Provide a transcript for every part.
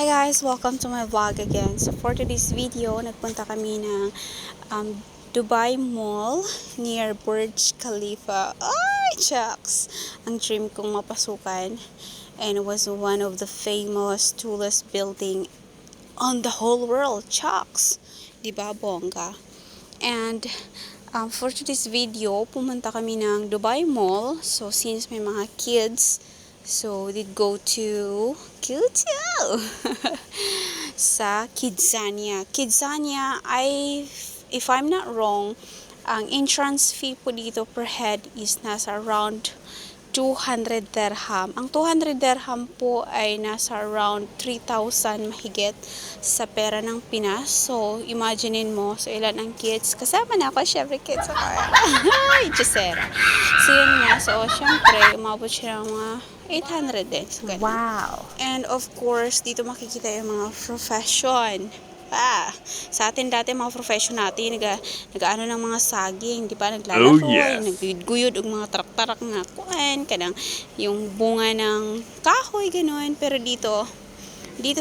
Hi guys! Welcome to my vlog again. So for today's video, nagpunta kami ng Dubai Mall near Burj Khalifa. Ay, shucks! Ang dream kong mapasukan. And it was one of the famous tallest building on the whole world. Shucks! Diba, bongga? And for today's video, pumunta kami ng Dubai Mall. So since may mga kids, so we did go to sa Kidzania. Kidzania, if I'm not wrong, ang entrance fee po dito per head is nasa around 200 dirham. Ang 200 dirham po ay nasa around 3,000 mahigit sa pera ng Pinas. So, imaginein mo, so ilan ang kids? Kasama na ako, syempre kids ako. Ay, Gisera. So, yun nga. So, syempre, umabot siya ng mga 800 din. So, ganun. Wow! And of course, dito makikita yung mga profession. Sa atin dati mga profession natin, nag-ano ng mga saging, di ba? Naglalaro, nagguyod ng mga tarak-tarak na kuan, kadang yung bunga ng kahoy, ganun. Pero dito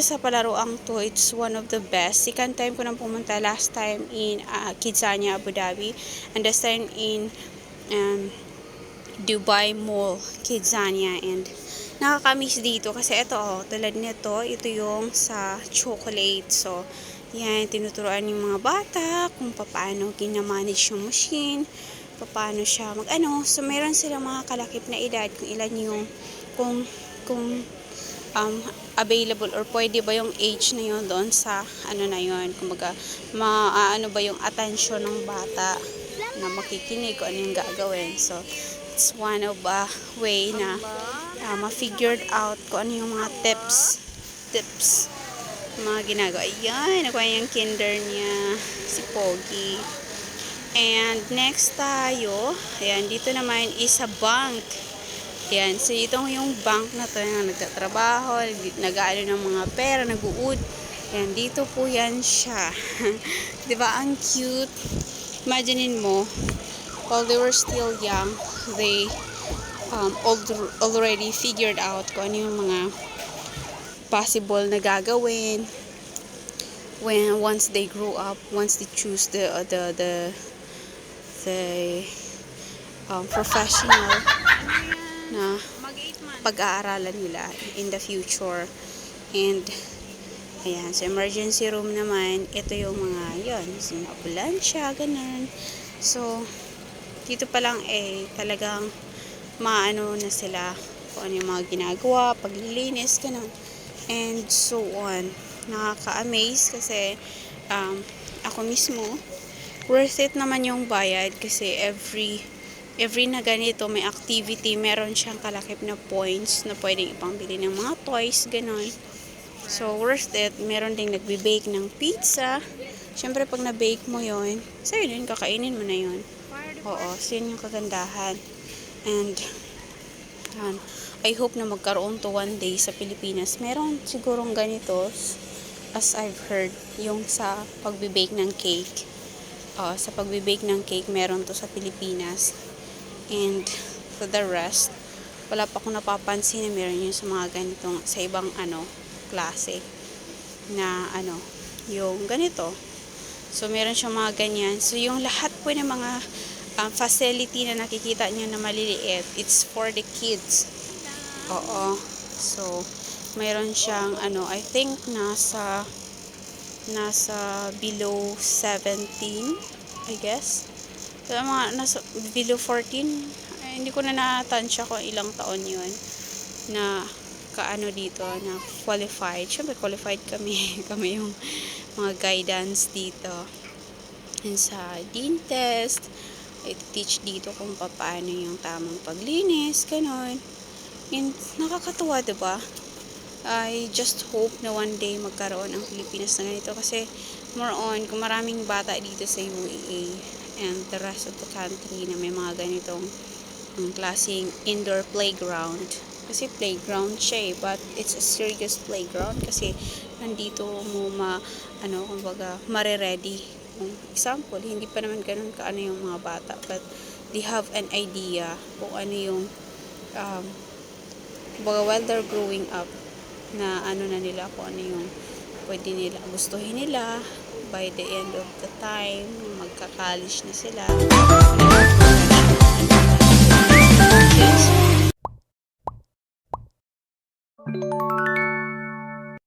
sa palaruang to, it's one of the best. Second time ko nang pumunta, last time in Kidzania, Abu Dhabi, and this time in Dubai Mall, Kidzania, and nakakamiss dito kasi ito, tulad nito, ito yung sa chocolate. So, yan, tinuturuan yung mga bata kung paano ginamanage yung machine, paano siya mag-ano. So, meron silang mga kalakip na edad, kung ilan yung, kung available or pwede ba yung age na yun doon sa ano na yun. Kumbaga, ano ba yung attention ng bata na makikinig kung ano yung gagawin. So, it's one of a way na ma-figured out kung ano yung mga tips mga ginagawa. Ayan, nakuha yung kinder niya, si Pogi. And next tayo, ayan, dito naman is a bank. Ayan, so itong yung bank na to, na nagtatrabaho, nag-aano ng mga pera, nag-uud. Ayan, dito po yan siya. Diba, ang cute. Imaginein mo, while they were still young, they already figured out kung ano yung mga possible na gagawin once they grow up, once they choose the professional na pag-aaralan nila in the future. And ayan, sa emergency room naman, ito yung mga yun, ambulansya, ganun. So dito pa lang talagang maano na sila kung ano yung mga ginagawa, paglilinis, ganun, and so on. Nakaka-amaze kasi ako mismo, worth it naman yung bayad kasi every na ganito may activity, meron siyang kalakip na points na pwedeng ipangbili ng mga toys, ganun. So worth it. Meron ding nagbe-bake ng pizza. Syempre pag na-bake mo yon, sa'yo din, kakainin mo na yon. Oo, so yun yung kagandahan. And I hope na magkaroon to one day sa Pilipinas. Meron sigurong ganito, as I've heard, yung sa pagbe-bake ng cake. Sa pagbe-bake ng cake, meron to sa Pilipinas. And for the rest, wala pa akong napapansin na meron yun sa mga ganitong, sa ibang klase na yung ganito. So meron siyang mga ganyan. So yung lahat po ng mga facility na nakikita niyo na maliliit, it's for the kids. Oo. So meron siyang I think nasa below 17, I guess. So mga nasa below 14, hindi ko na natansya kung ilang taon yun na dito na qualified. Syempre qualified kami kami yung mga guidance dito. And sa dentist, i-teach dito kung paano yung tamang paglinis, ganun. And nakakatuwa, diba? I just hope na one day magkaroon ang Pilipinas na ganito kasi more on kung maraming bata dito sa UAE and the rest of the country na may mga ganitong klaseng indoor playground. Kasi playground siya but it's a serious playground kasi nandito mo kumbaga mare-ready. Example, hindi pa naman ganun yung mga bata, but they have an idea kung ano yung kumbaga while they're growing up, na ano na nila kung ano yung pwede nila, gustuhin nila by the end of the time, magka-college na sila. Yes.